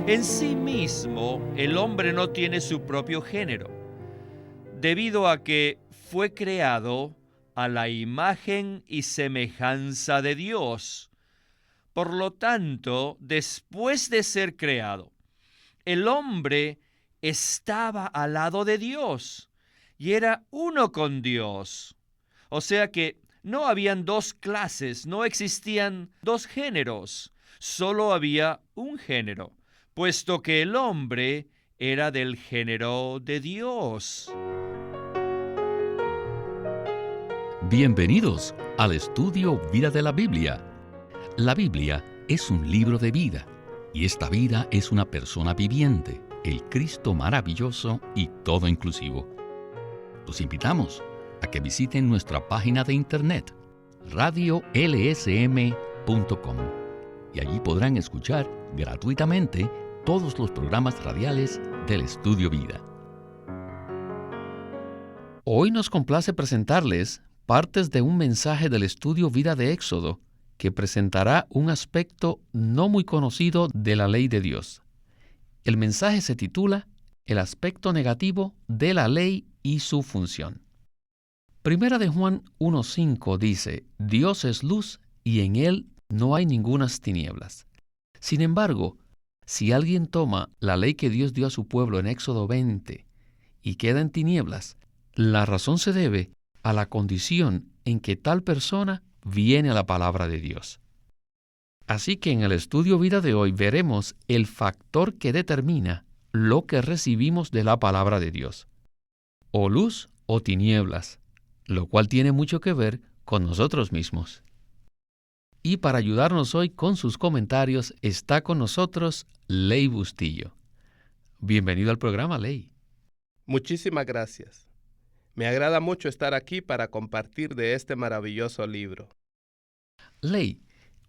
En sí mismo, el hombre no tiene su propio género, debido a que fue creado a la imagen y semejanza de Dios. Por lo tanto, después de ser creado, el hombre estaba al lado de Dios y era uno con Dios. O sea que no habían dos clases, no existían dos géneros, solo había un género, puesto que el hombre era del género de Dios. Bienvenidos al estudio Vida de la Biblia. La Biblia es un libro de vida y esta vida es una persona viviente, el Cristo maravilloso y todo inclusivo. Los invitamos a que visiten nuestra página de internet radiolsm.com y allí podrán escuchar gratuitamente todos los programas radiales del Estudio Vida. Hoy nos complace presentarles partes de un mensaje del Estudio Vida de Éxodo que presentará un aspecto no muy conocido de la ley de Dios. El mensaje se titula El aspecto negativo de la ley y su función. Primera de Juan 1:5 dice, Dios es luz y en Él no hay ningunas tinieblas. Sin embargo, si alguien toma la ley que Dios dio a su pueblo en Éxodo 20 y queda en tinieblas, la razón se debe a la condición en que tal persona viene a la palabra de Dios. Así que en el estudio vida de hoy veremos el factor que determina lo que recibimos de la palabra de Dios, o luz o tinieblas, lo cual tiene mucho que ver con nosotros mismos. Y para ayudarnos hoy con sus comentarios está con nosotros Ley Bustillo. Bienvenido al programa, Ley. Muchísimas gracias. Me agrada mucho estar aquí para compartir de este maravilloso libro. Ley,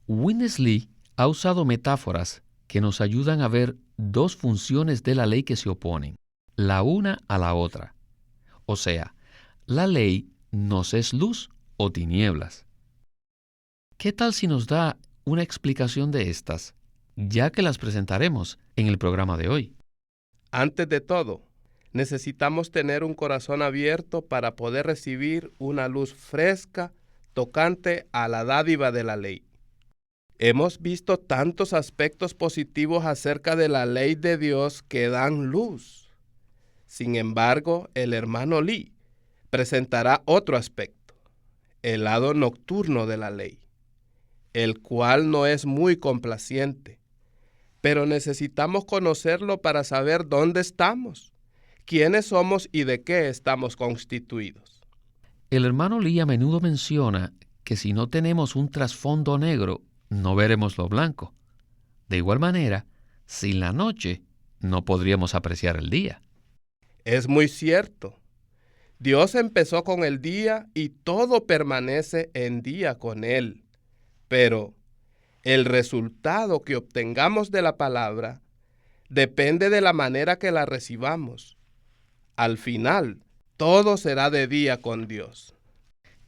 Witness Lee ha usado metáforas que nos ayudan a ver dos funciones de la ley que se oponen, la una a la otra. O sea, la ley nos es luz o tinieblas. ¿Qué tal si nos da una explicación de estas, ya que las presentaremos en el programa de hoy? Antes de todo, necesitamos tener un corazón abierto para poder recibir una luz fresca tocante a la dádiva de la ley. Hemos visto tantos aspectos positivos acerca de la ley de Dios que dan luz. Sin embargo, el hermano Lee presentará otro aspecto, el lado nocturno de la ley, el cual no es muy complaciente, pero necesitamos conocerlo para saber dónde estamos, quiénes somos y de qué estamos constituidos. El hermano Lee a menudo menciona que si no tenemos un trasfondo negro, no veremos lo blanco. De igual manera, sin la noche, no podríamos apreciar el día. Es muy cierto. Dios empezó con el día y todo permanece en día con Él. Pero el resultado que obtengamos de la palabra depende de la manera que la recibamos. Al final, todo será de día con Dios.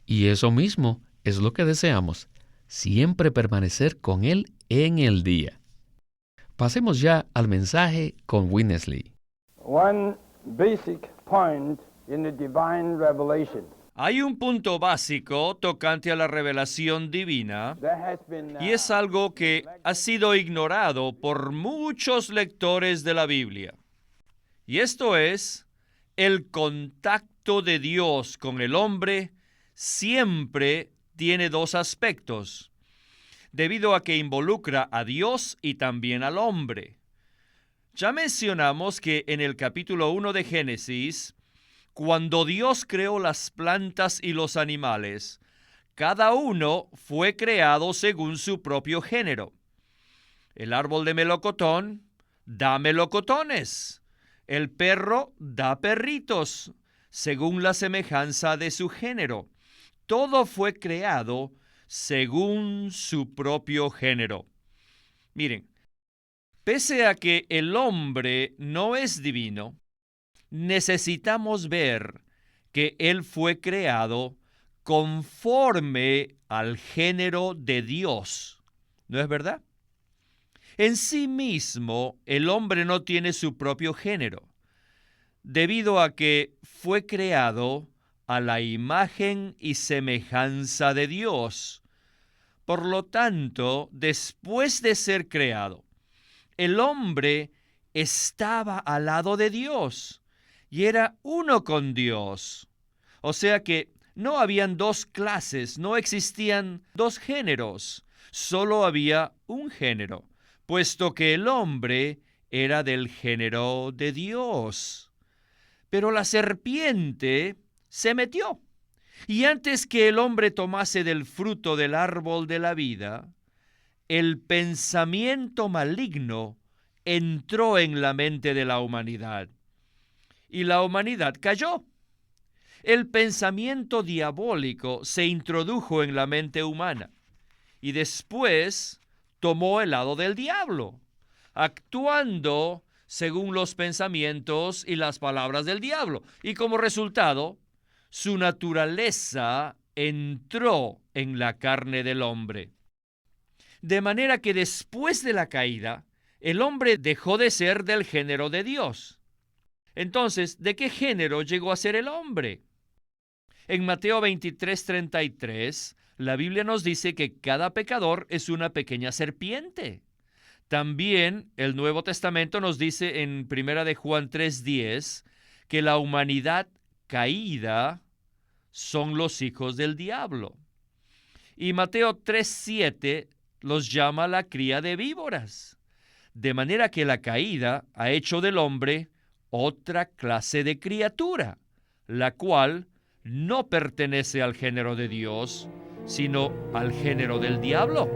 Y eso mismo es lo que deseamos, siempre permanecer con Él en el día. Pasemos ya al mensaje con Witness Lee. One basic point in the divine revelation. Hay un punto básico tocante a la revelación divina, y es algo que ha sido ignorado por muchos lectores de la Biblia. Y esto es, el contacto de Dios con el hombre siempre tiene dos aspectos, debido a que involucra a Dios y también al hombre. Ya mencionamos que en el capítulo 1 de Génesis, cuando Dios creó las plantas y los animales, cada uno fue creado según su propio género. El árbol de melocotón da melocotones. El perro da perritos, según la semejanza de su género. Todo fue creado según su propio género. Miren, pese a que el hombre no es divino, necesitamos ver que él fue creado conforme al género de Dios. ¿No es verdad? En sí mismo, el hombre no tiene su propio género, debido a que fue creado a la imagen y semejanza de Dios. Por lo tanto, después de ser creado, el hombre estaba al lado de Dios y era uno con Dios. O sea que no habían dos clases, no existían dos géneros, solo había un género, puesto que el hombre era del género de Dios. Pero la serpiente se metió, y antes que el hombre tomase del fruto del árbol de la vida, el pensamiento maligno entró en la mente de la humanidad, y la humanidad cayó. El pensamiento diabólico se introdujo en la mente humana, y después tomó el lado del diablo, actuando según los pensamientos y las palabras del diablo. Y como resultado, su naturaleza entró en la carne del hombre. De manera que después de la caída, el hombre dejó de ser del género de Dios. Entonces, ¿de qué género llegó a ser el hombre? En Mateo 23:33, la Biblia nos dice que cada pecador es una pequeña serpiente. También el Nuevo Testamento nos dice en 1 de Juan 3:10 que la humanidad caída son los hijos del diablo. Y Mateo 3:7 los llama la cría de víboras. De manera que la caída ha hecho del hombre otra clase de criatura, la cual no pertenece al género de Dios, sino al género del diablo.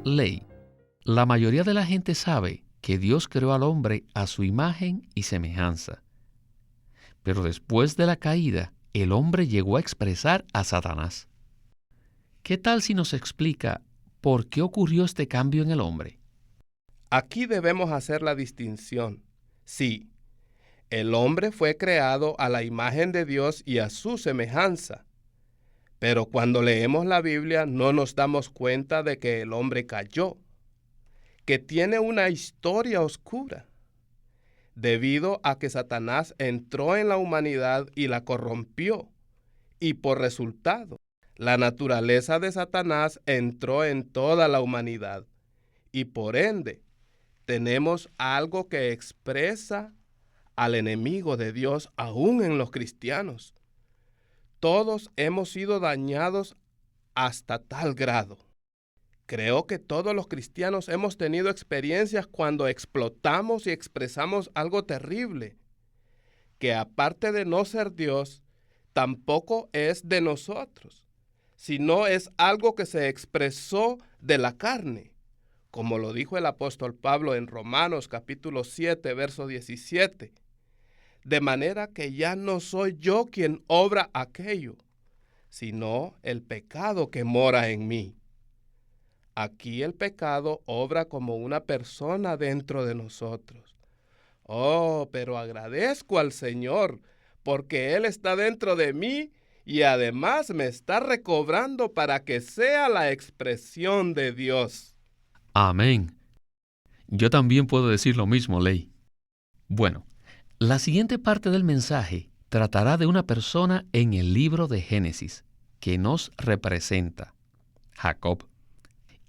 Ley. La mayoría de la gente sabe que Dios creó al hombre a su imagen y semejanza. Pero después de la caída, el hombre llegó a expresar a Satanás. ¿Qué tal si nos explica por qué ocurrió este cambio en el hombre? Aquí debemos hacer la distinción. Sí, el hombre fue creado a la imagen de Dios y a su semejanza. Pero cuando leemos la Biblia no nos damos cuenta de que el hombre cayó, que tiene una historia oscura, debido a que Satanás entró en la humanidad y la corrompió, y por resultado, la naturaleza de Satanás entró en toda la humanidad, y por ende, tenemos algo que expresa al enemigo de Dios aún en los cristianos. Todos hemos sido dañados hasta tal grado. Creo que todos los cristianos hemos tenido experiencias cuando explotamos y expresamos algo terrible, que aparte de no ser Dios, tampoco es de nosotros, sino es algo que se expresó de la carne, como lo dijo el apóstol Pablo en Romanos capítulo 7, verso 17. De manera que ya no soy yo quien obra aquello, sino el pecado que mora en mí. Aquí el pecado obra como una persona dentro de nosotros. Oh, pero agradezco al Señor, porque Él está dentro de mí y además me está recobrando para que sea la expresión de Dios. Amén. Yo también puedo decir lo mismo, Ley. Bueno, la siguiente parte del mensaje tratará de una persona en el libro de Génesis que nos representa, Jacob,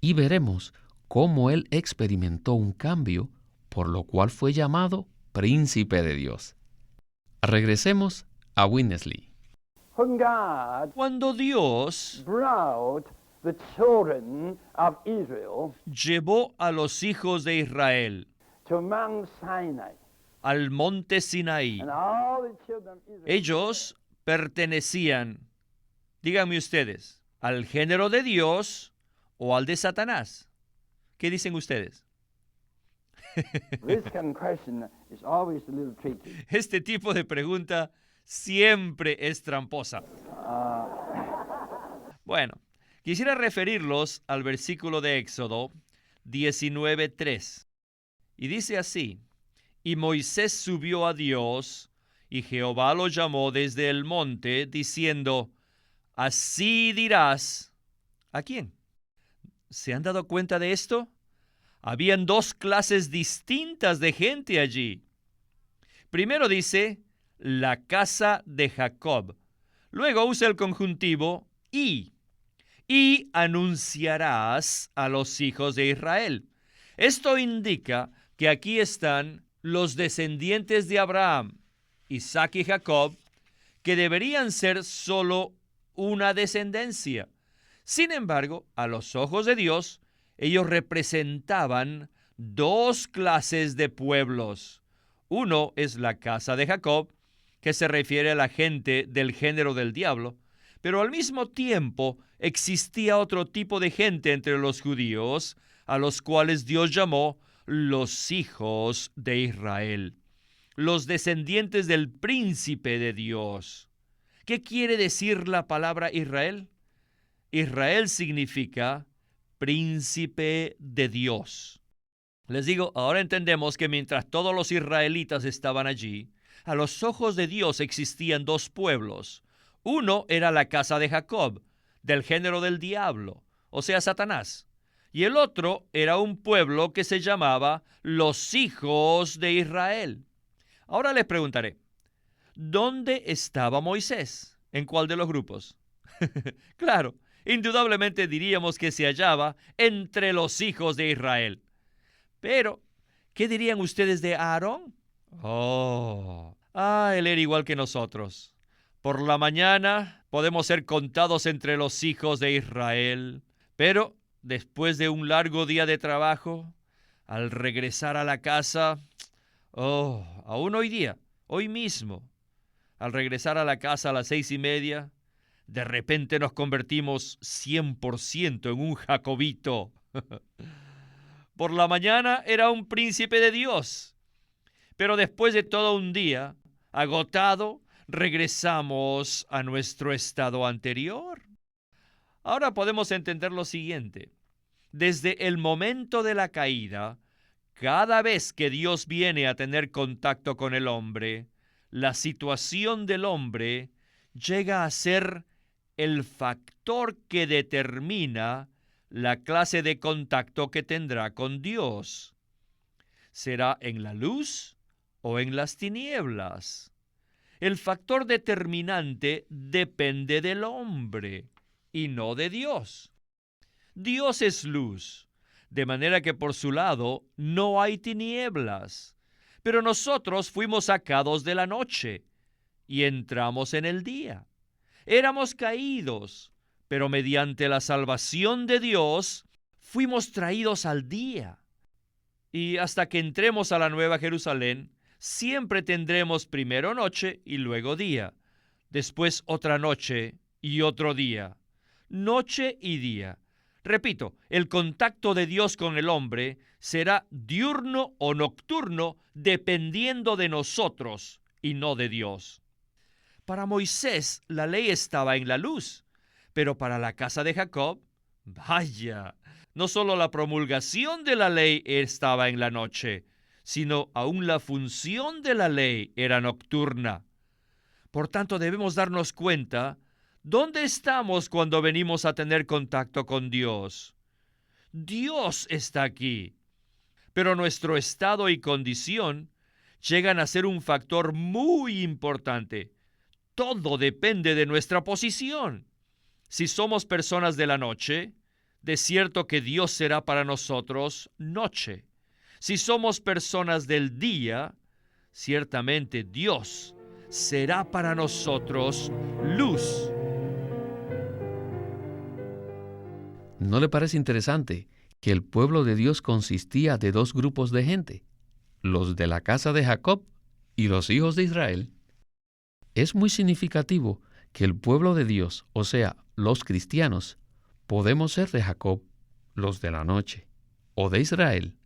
y veremos cómo él experimentó un cambio, por lo cual fue llamado Príncipe de Dios. Regresemos a Winnesley. When God Cuando Dios brought the children of Israel llevó a los hijos de Israel to Mount Sinai, al monte Sinaí, and all the children of Israel, ellos pertenecían, díganme ustedes, ¿al género de Dios o al de Satanás? ¿Qué dicen ustedes? this kind of question is always a little tricky. Este tipo de pregunta siempre es tramposa. Bueno, quisiera referirlos al versículo de Éxodo 19:3. Y dice así: Y Moisés subió a Dios, y Jehová lo llamó desde el monte, diciendo: Así dirás. ¿A quién? ¿Se han dado cuenta de esto? Habían dos clases distintas de gente allí. Primero dice, la casa de Jacob. Luego usa el conjuntivo y anunciarás a los hijos de Israel. Esto indica que aquí están los descendientes de Abraham, Isaac y Jacob, que deberían ser solo una descendencia. Sin embargo, a los ojos de Dios, ellos representaban dos clases de pueblos. Uno es la casa de Jacob, que se refiere a la gente del género del diablo, pero al mismo tiempo existía otro tipo de gente entre los judíos, a los cuales Dios llamó los hijos de Israel, los descendientes del príncipe de Dios. ¿Qué quiere decir la palabra Israel? Israel significa príncipe de Dios. Les digo, ahora entendemos que mientras todos los israelitas estaban allí, a los ojos de Dios existían dos pueblos. Uno era la casa de Jacob, del género del diablo, o sea, Satanás. Y el otro era un pueblo que se llamaba los hijos de Israel. Ahora les preguntaré, ¿dónde estaba Moisés? ¿En cuál de los grupos? Claro, indudablemente diríamos que se hallaba entre los hijos de Israel. Pero, ¿qué dirían ustedes de Aarón? Él era igual que nosotros. Por la mañana podemos ser contados entre los hijos de Israel, pero después de un largo día de trabajo, al regresar a la casa, aún hoy día, hoy mismo, al regresar a la casa a las 6:30, de repente nos convertimos 100% en un jacobito. Por la mañana era un príncipe de Dios, pero después de todo un día, agotado, regresamos a nuestro estado anterior. Ahora podemos entender lo siguiente. Desde el momento de la caída, cada vez que Dios viene a tener contacto con el hombre, la situación del hombre llega a ser el factor que determina la clase de contacto que tendrá con Dios. ¿Será en la luz o en las tinieblas? El factor determinante depende del hombre y no de Dios. Dios es luz, de manera que por su lado no hay tinieblas. Pero nosotros fuimos sacados de la noche y entramos en el día. Éramos caídos, pero mediante la salvación de Dios fuimos traídos al día. Y hasta que entremos a la Nueva Jerusalén, siempre tendremos primero noche y luego día, después otra noche y otro día, noche y día. Repito, el contacto de Dios con el hombre será diurno o nocturno dependiendo de nosotros y no de Dios. Para Moisés la ley estaba en la luz, pero para la casa de Jacob, vaya, no solo la promulgación de la ley estaba en la noche, sino aún la función de la ley era nocturna. Por tanto, debemos darnos cuenta, ¿dónde estamos cuando venimos a tener contacto con Dios? Dios está aquí, pero nuestro estado y condición llegan a ser un factor muy importante. Todo depende de nuestra posición. Si somos personas de la noche, de cierto que Dios será para nosotros noche. Si somos personas del día, ciertamente Dios será para nosotros luz. ¿No le parece interesante que el pueblo de Dios consistía de dos grupos de gente, los de la casa de Jacob y los hijos de Israel? Es muy significativo que el pueblo de Dios, o sea, los cristianos, podemos ser de Jacob, los de la noche, o de Israel,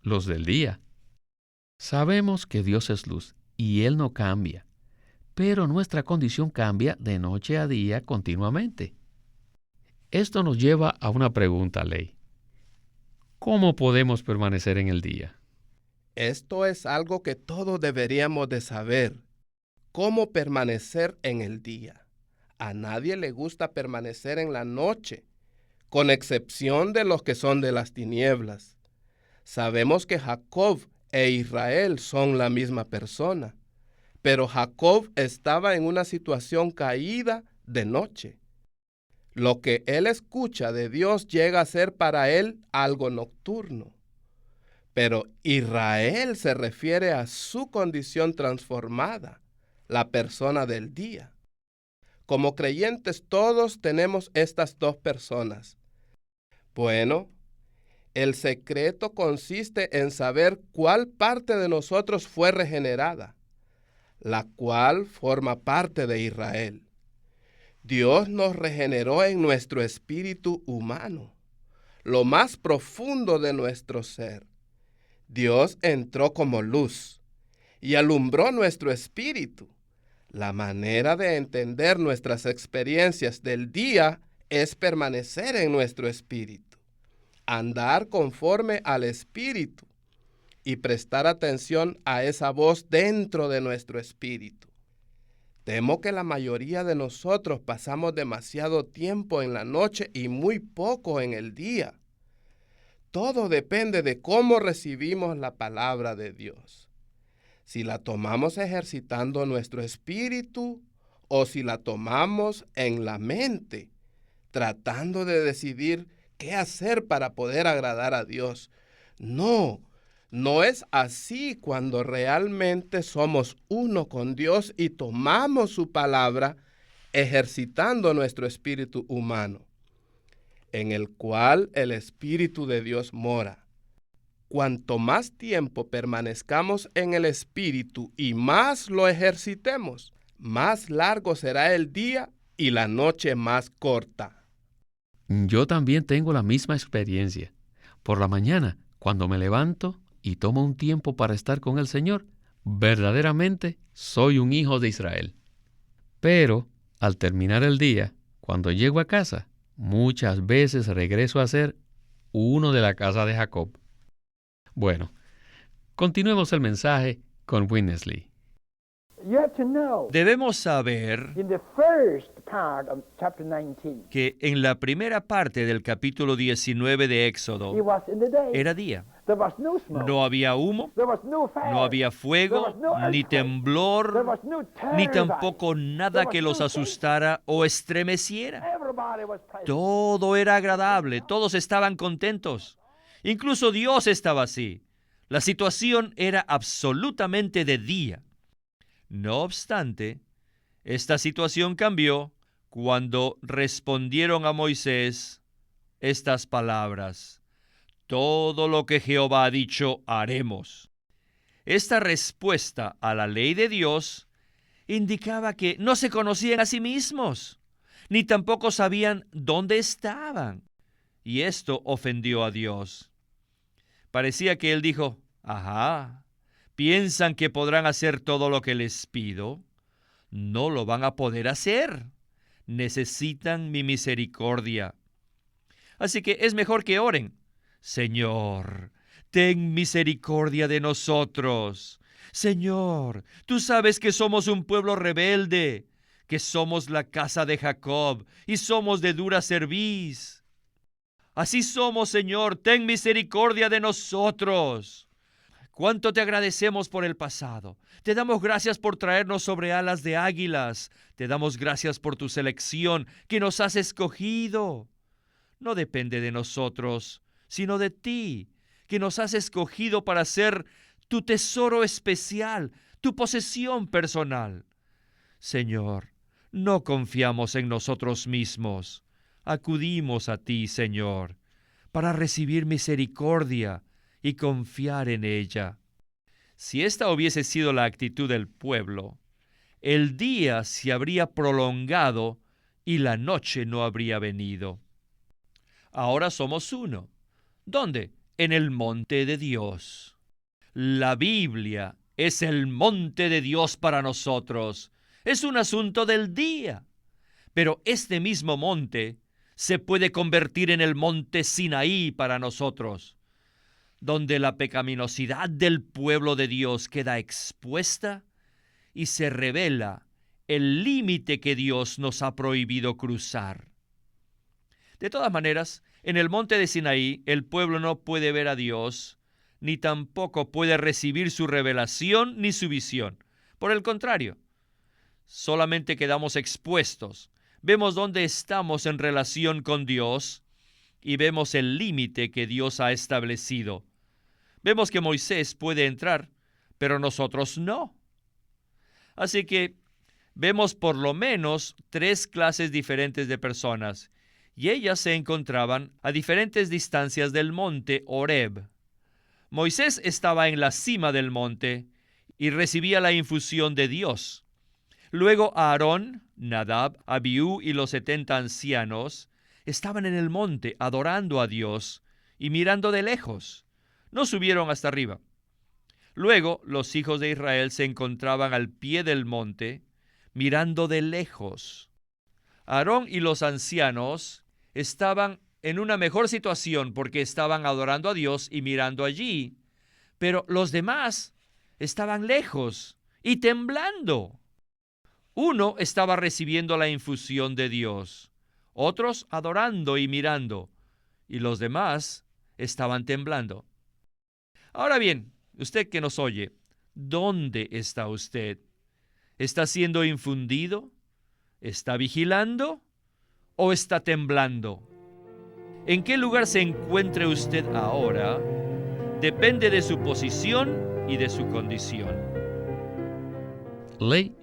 los del día. Sabemos que Dios es luz y Él no cambia, pero nuestra condición cambia de noche a día continuamente. Esto nos lleva a una pregunta, Ley. ¿Cómo podemos permanecer en el día? Esto es algo que todos deberíamos de saber. ¿Cómo permanecer en el día? A nadie le gusta permanecer en la noche. con excepción de los que son de las tinieblas. Sabemos que Jacob e Israel son la misma persona, pero Jacob estaba en una situación caída de noche. Lo que él escucha de Dios llega a ser para él algo nocturno. Pero Israel se refiere a su condición transformada, la persona del día. Como creyentes todos tenemos estas dos personas. Bueno, el secreto consiste en saber cuál parte de nosotros fue regenerada, la cual forma parte de Israel. Dios nos regeneró en nuestro espíritu humano, lo más profundo de nuestro ser. Dios entró como luz y alumbró nuestro espíritu. La manera de entender nuestras experiencias del día es permanecer en nuestro espíritu, andar conforme al espíritu y prestar atención a esa voz dentro de nuestro espíritu. Temo que la mayoría de nosotros pasamos demasiado tiempo en la noche y muy poco en el día. Todo depende de cómo recibimos la palabra de Dios. Si la tomamos ejercitando nuestro espíritu o si la tomamos en la mente, tratando de decidir qué hacer para poder agradar a Dios. No es así cuando realmente somos uno con Dios y tomamos su palabra ejercitando nuestro espíritu humano, en el cual el Espíritu de Dios mora. Cuanto más tiempo permanezcamos en el Espíritu y más lo ejercitemos, más largo será el día y la noche más corta. Yo también tengo la misma experiencia. Por la mañana, cuando me levanto y tomo un tiempo para estar con el Señor, verdaderamente soy un hijo de Israel. Pero, al terminar el día, cuando llego a casa, muchas veces regreso a ser uno de la casa de Jacob. Bueno, continuemos el mensaje con Winnesley. Debemos saber que en la primera parte del capítulo 19 de Éxodo era día. No había humo, no había fuego, ni temblor, ni tampoco nada que los asustara o estremeciera. Todo era agradable, todos estaban contentos. Incluso Dios estaba así. La situación era absolutamente de día. No obstante, esta situación cambió cuando respondieron a Moisés estas palabras: todo lo que Jehová ha dicho, haremos. Esta respuesta a la ley de Dios indicaba que no se conocían a sí mismos, ni tampoco sabían dónde estaban. Y esto ofendió a Dios. Parecía que él dijo: ajá, ¿piensan que podrán hacer todo lo que les pido? No lo van a poder hacer. Necesitan mi misericordia. Así que es mejor que oren: Señor, ten misericordia de nosotros. Señor, tú sabes que somos un pueblo rebelde, que somos la casa de Jacob y somos de dura cerviz. Así somos, Señor, ten misericordia de nosotros. ¿Cuánto te agradecemos por el pasado? Te damos gracias por traernos sobre alas de águilas. Te damos gracias por tu selección, que nos has escogido. No depende de nosotros, sino de ti, que nos has escogido para ser tu tesoro especial, tu posesión personal. Señor, no confiamos en nosotros mismos. Acudimos a ti, Señor, para recibir misericordia y confiar en ella. Si esta hubiese sido la actitud del pueblo, el día se habría prolongado y la noche no habría venido. Ahora somos uno. ¿Dónde? En el monte de Dios. La Biblia es el monte de Dios para nosotros. Es un asunto del día. Pero este mismo monte se puede convertir en el monte Sinaí para nosotros, donde la pecaminosidad del pueblo de Dios queda expuesta y se revela el límite que Dios nos ha prohibido cruzar. De todas maneras, en el monte de Sinaí, el pueblo no puede ver a Dios, ni tampoco puede recibir su revelación ni su visión. Por el contrario, solamente quedamos expuestos. Vemos dónde estamos en relación con Dios y vemos el límite que Dios ha establecido. Vemos que Moisés puede entrar, pero nosotros no. Así que vemos por lo menos 3 clases diferentes de personas, y ellas se encontraban a diferentes distancias del monte Horeb. Moisés estaba en la cima del monte y recibía la infusión de Dios. Luego Aarón, Nadab, Abiú y los 70 ancianos estaban en el monte adorando a Dios y mirando de lejos. No subieron hasta arriba. Luego los hijos de Israel se encontraban al pie del monte, mirando de lejos. Aarón y los ancianos estaban en una mejor situación porque estaban adorando a Dios y mirando allí, pero los demás estaban lejos y temblando. Uno estaba recibiendo la infusión de Dios, otros adorando y mirando, y los demás estaban temblando. Ahora bien, usted que nos oye, ¿dónde está usted? ¿Está siendo infundido? ¿Está vigilando? ¿O está temblando? ¿En qué lugar se encuentre usted ahora? Depende de su posición y de su condición. Ley,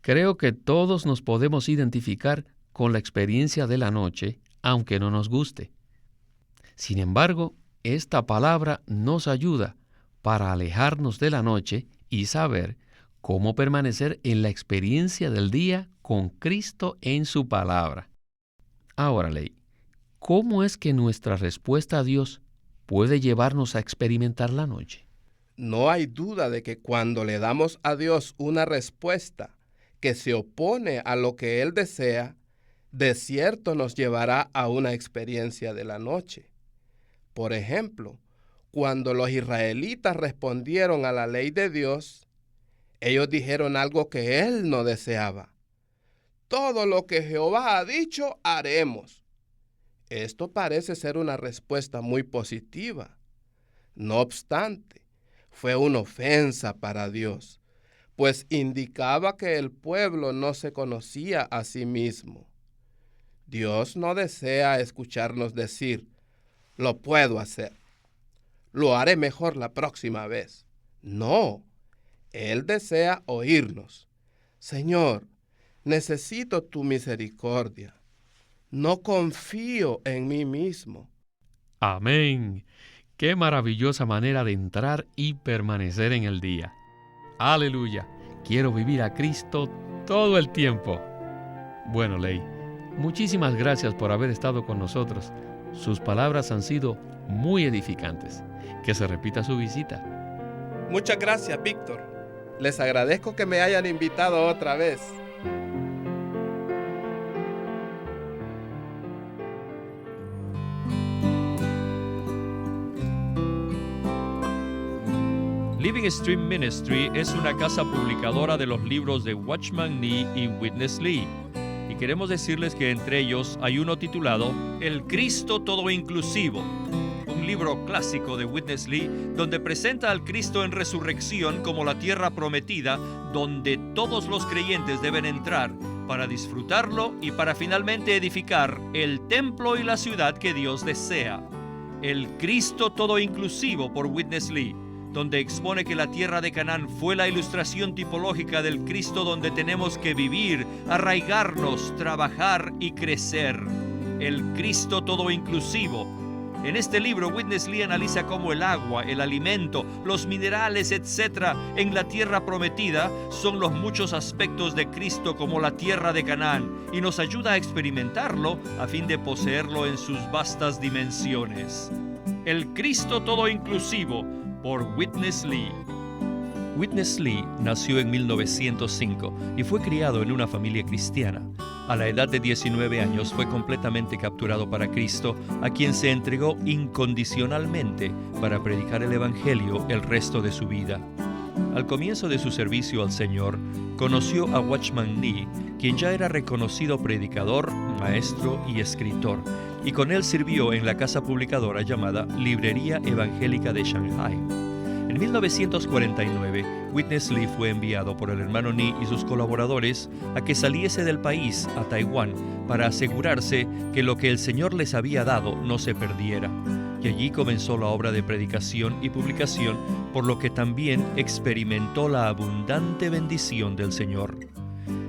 creo que todos nos podemos identificar con la experiencia de la noche, aunque no nos guste. Sin embargo, esta palabra nos ayuda para alejarnos de la noche y saber cómo permanecer en la experiencia del día con Cristo en su palabra. Ahora, Ley, ¿cómo es que nuestra respuesta a Dios puede llevarnos a experimentar la noche? No hay duda de que cuando le damos a Dios una respuesta que se opone a lo que Él desea, de cierto nos llevará a una experiencia de la noche. Por ejemplo, cuando los israelitas respondieron a la ley de Dios, ellos dijeron algo que Él no deseaba. Todo lo que Jehová ha dicho, haremos. Esto parece ser una respuesta muy positiva. No obstante, fue una ofensa para Dios, pues indicaba que el pueblo no se conocía a sí mismo. Dios no desea escucharnos decir, lo puedo hacer, lo haré mejor la próxima vez. No, Él desea oírnos. Señor, necesito tu misericordia. No confío en mí mismo. Amén. Qué maravillosa manera de entrar y permanecer en el día. Aleluya. Quiero vivir a Cristo todo el tiempo. Bueno, Ley, muchísimas gracias por haber estado con nosotros. Sus palabras han sido muy edificantes. Que se repita su visita. Muchas gracias, Víctor. Les agradezco que me hayan invitado otra vez. Living Stream Ministry es una casa publicadora de los libros de Watchman Nee y Witness Lee. Y queremos decirles que entre ellos hay uno titulado El Cristo Todo Inclusivo, un libro clásico de Witness Lee donde presenta al Cristo en resurrección como la tierra prometida donde todos los creyentes deben entrar para disfrutarlo y para finalmente edificar el templo y la ciudad que Dios desea. El Cristo Todo Inclusivo por Witness Lee, donde expone que la tierra de Canaán fue la ilustración tipológica del Cristo donde tenemos que vivir, arraigarnos, trabajar y crecer. El Cristo Todo Inclusivo. En este libro, Witness Lee analiza cómo el agua, el alimento, los minerales, etc., en la tierra prometida son los muchos aspectos de Cristo como la tierra de Canaán y nos ayuda a experimentarlo a fin de poseerlo en sus vastas dimensiones. El Cristo Todo Inclusivo por Witness Lee. Witness Lee nació en 1905 y fue criado en una familia cristiana. A la edad de 19 años fue completamente capturado para Cristo, a quien se entregó incondicionalmente para predicar el Evangelio el resto de su vida. Al comienzo de su servicio al Señor, conoció a Watchman Nee, quien ya era reconocido predicador, maestro y escritor, y con él sirvió en la casa publicadora llamada Librería Evangélica de Shanghai. En 1949, Witness Lee fue enviado por el hermano Ni y sus colaboradores a que saliese del país a Taiwán para asegurarse que lo que el Señor les había dado no se perdiera. Y allí comenzó la obra de predicación y publicación, por lo que también experimentó la abundante bendición del Señor.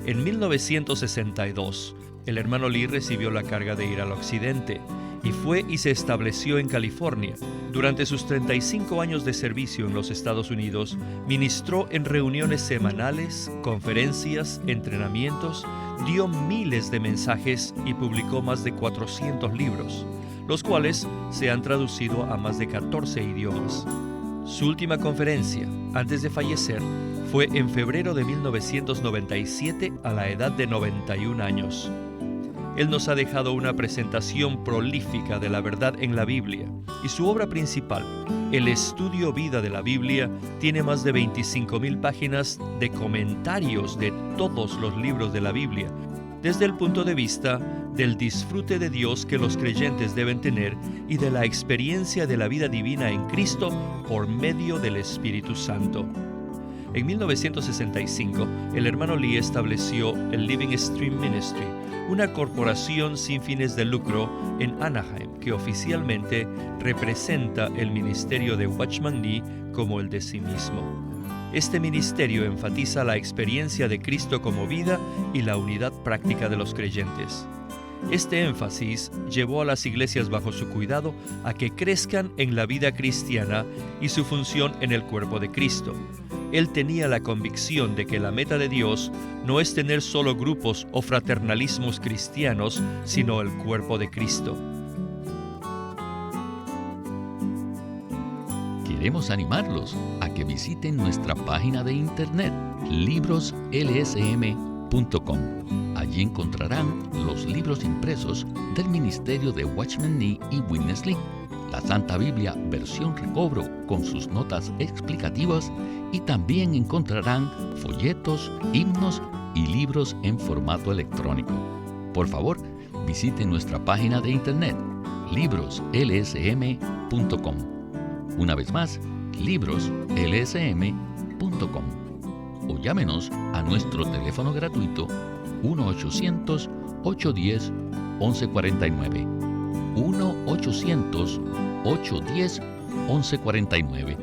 En 1962, el hermano Lee recibió la carga de ir al occidente y fue y se estableció en California. Durante sus 35 años de servicio en los Estados Unidos, ministró en reuniones semanales, conferencias, entrenamientos, dio miles de mensajes y publicó más de 400 libros, los cuales se han traducido a más de 14 idiomas. Su última conferencia, antes de fallecer, fue en febrero de 1997 a la edad de 91 años. Él nos ha dejado una presentación prolífica de la verdad en la Biblia, y su obra principal, el Estudio Vida de la Biblia, tiene más de 25,000 páginas de comentarios de todos los libros de la Biblia, desde el punto de vista del disfrute de Dios que los creyentes deben tener y de la experiencia de la vida divina en Cristo por medio del Espíritu Santo. En 1965, el hermano Lee estableció el Living Stream Ministry, una corporación sin fines de lucro en Anaheim que oficialmente representa el ministerio de Watchman Nee como el de sí mismo. Este ministerio enfatiza la experiencia de Cristo como vida y la unidad práctica de los creyentes. Este énfasis llevó a las iglesias bajo su cuidado a que crezcan en la vida cristiana y su función en el cuerpo de Cristo. Él tenía la convicción de que la meta de Dios no es tener solo grupos o fraternalismos cristianos, sino el cuerpo de Cristo. Queremos animarlos a que visiten nuestra página de internet, libroslsm.com. Allí encontrarán los libros impresos del ministerio de Watchman Nee y Witness Lee, la Santa Biblia versión recobro con sus notas explicativas, y también encontrarán folletos, himnos y libros en formato electrónico. Por favor, visiten nuestra página de internet, libroslsm.com. Una vez más, libroslsm.com. O llámenos a nuestro teléfono gratuito 1-800-810-1149. 1-800-810-1149.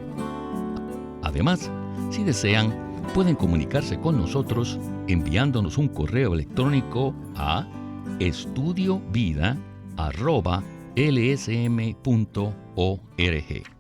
Además, si desean, pueden comunicarse con nosotros enviándonos un correo electrónico a estudiovida@lsm.org.